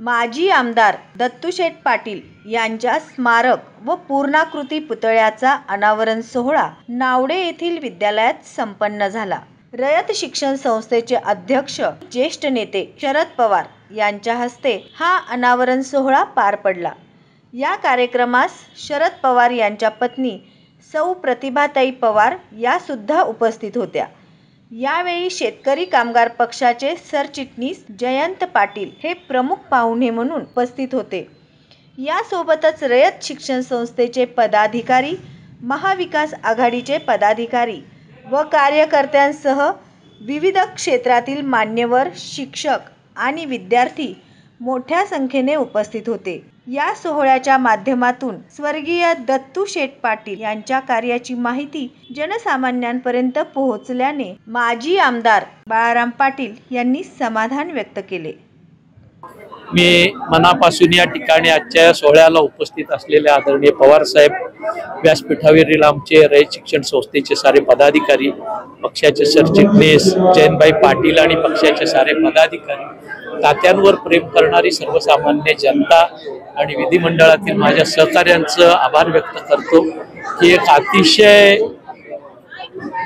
माजी आमदार दत्तूशेठ पाटील यांच्या स्मारक व पूर्णाकृती पुतळ्याचा अनावरण सोहळा नावडे येथील विद्यालयात संपन्न झाला। रयत शिक्षण संस्थेचे अध्यक्ष ज्येष्ठ नेते शरद पवार यांच्या हस्ते हा अनावरण सोहळा पार पडला। या कार्यक्रमास शरद पवार यांच्या पत्नी सौ प्रतिभाताई पवार या सुद्धा उपस्थित होत्या। यावेळी शेतकरी कामगार पक्षाचे सरचिटणीस जयंत पाटील हे प्रमुख पाहुणे म्हणून उपस्थित होते। यासोबतच रयत शिक्षण संस्थेचे पदाधिकारी, महाविकास आघाडीचे पदाधिकारी व कार्यकर्त्यांसह विविध क्षेत्रातील मान्यवर, शिक्षक आणि विद्यार्थी मोठ्या संख्येने उपस्थित होते। या सोहळ्याच्या माध्यमातून स्वर्गीय दत्तूशेठ पाटील यांच्या कार्याची माहिती जनसामान्यांपर्यंत पोहोचल्याने माजी आमदार बाळाराम पाटील यांनी समाधान व्यक्त केले। मी मनापासून या ठिकाणी आजच्या सोहळ्याला उपस्थित असलेले आदरणीय पवार साहेब, व्यासपीठावरील आमचे रयत शिक्षण संस्थेचे सारे पदाधिकारी, पक्षाचे सरचिटणीस जयंतभाई पाटील आणि पक्षाचे सारे पदाधिकारी, तात्यांवर प्रेम करणारी सर्वसामान्य जनता आणि विधिमंडळातील माझ्या सहकार्यांचं आभार व्यक्त करतो की एक अतिशय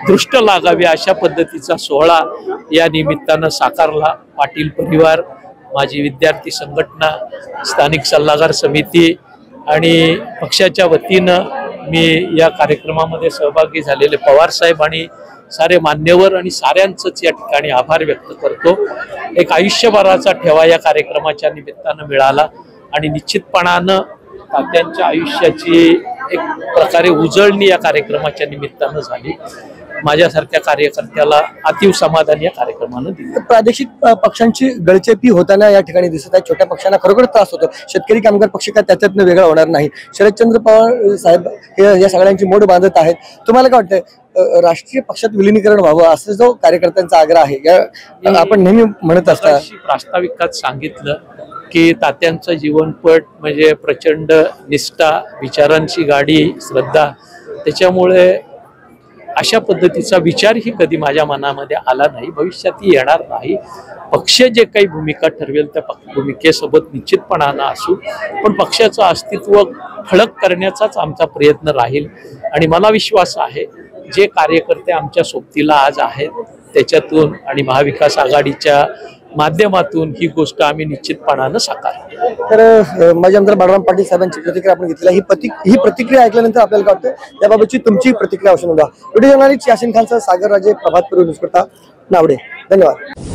दृष्ट लागावी अशा पद्धतीचा सोहळा या निमित्तानं साकारला। पाटील परिवार, माझी विद्यार्थी संघटना, स्थानिक सल्लागार समिती आणि पक्षाच्या वतीनं मी या कार्यक्रमामध्ये सहभागी झालेले पवार साहेब आणि सारे मान्यवर आणि साऱ्यांचंच या ठिकाणी आभार व्यक्त करतो। एक आयुष्यभराचा ठेवा या कार्यक्रमाच्या निमित्तानं मिळाला आणि निश्चितपणानं तात्यांच्या आयुष्याची एक प्रकारे उजळणी या कार्यक्रमाच्या निमित्तानं झाली। माझ्यासारख्या कार्यकर्त्याला अतिव समाधान या कार्यक्रमानं दिलं। प्रादेशिक पक्षांची गळचेपी होताना या ठिकाणी दिसत आहे। छोट्या पक्षांना खरोखर त्रास होतो। शेतकरी कामगार पक्ष काय त्याच्यातनं वेगळा होणार नाही। शरदचंद्र पवार साहेब हे या सगळ्यांची मोड बांधत आहेत। तुम्हाला काय वाटतं राष्ट्रीय पक्षात विलीनीकरण व्हावं असं जो कार्यकर्त्यांचा आग्रह आहे, आपण नेहमी म्हणत असता। प्रास्ताविकात सांगितलं की तात्यांचं जीवनपट म्हणजे प्रचंड निष्ठा, विचारांची गाडी, श्रद्धा, त्याच्यामुळे अशा पद्धतीचा विचारही कधी माझ्या मनामध्ये आला नाही, भविष्यातही येणार नाही। पक्ष जे काही भूमिका ठरवेल त्या भूमिकेसोबत निश्चितपणानं असू, पण पक्षाचं अस्तित्व ठळक करण्याचाच आमचा प्रयत्न राहील। आणि मला विश्वास आहे जे कार्यकर्ते आमच्या सोबतीला आज आहेत त्याच्यातून आणि महाविकास आघाडीच्या माध्यमातून ही गोष्ट आम्ही निश्चितपणानं साकार। तर माजी आमदार बाळाराम पाटील साहेबांची प्रतिक्रिया आपण घेतली। ही प्रतिक्रिया ऐकल्यानंतर आपल्याला काय वाटतं याबाबतची तुमची प्रतिक्रिया अवश्य नोंदवा। व्हिडिओ जर्नलिस्ट यासिन खानसह सागर राजे, प्रभात पूर्व न्यूज करता, नावडे। धन्यवाद।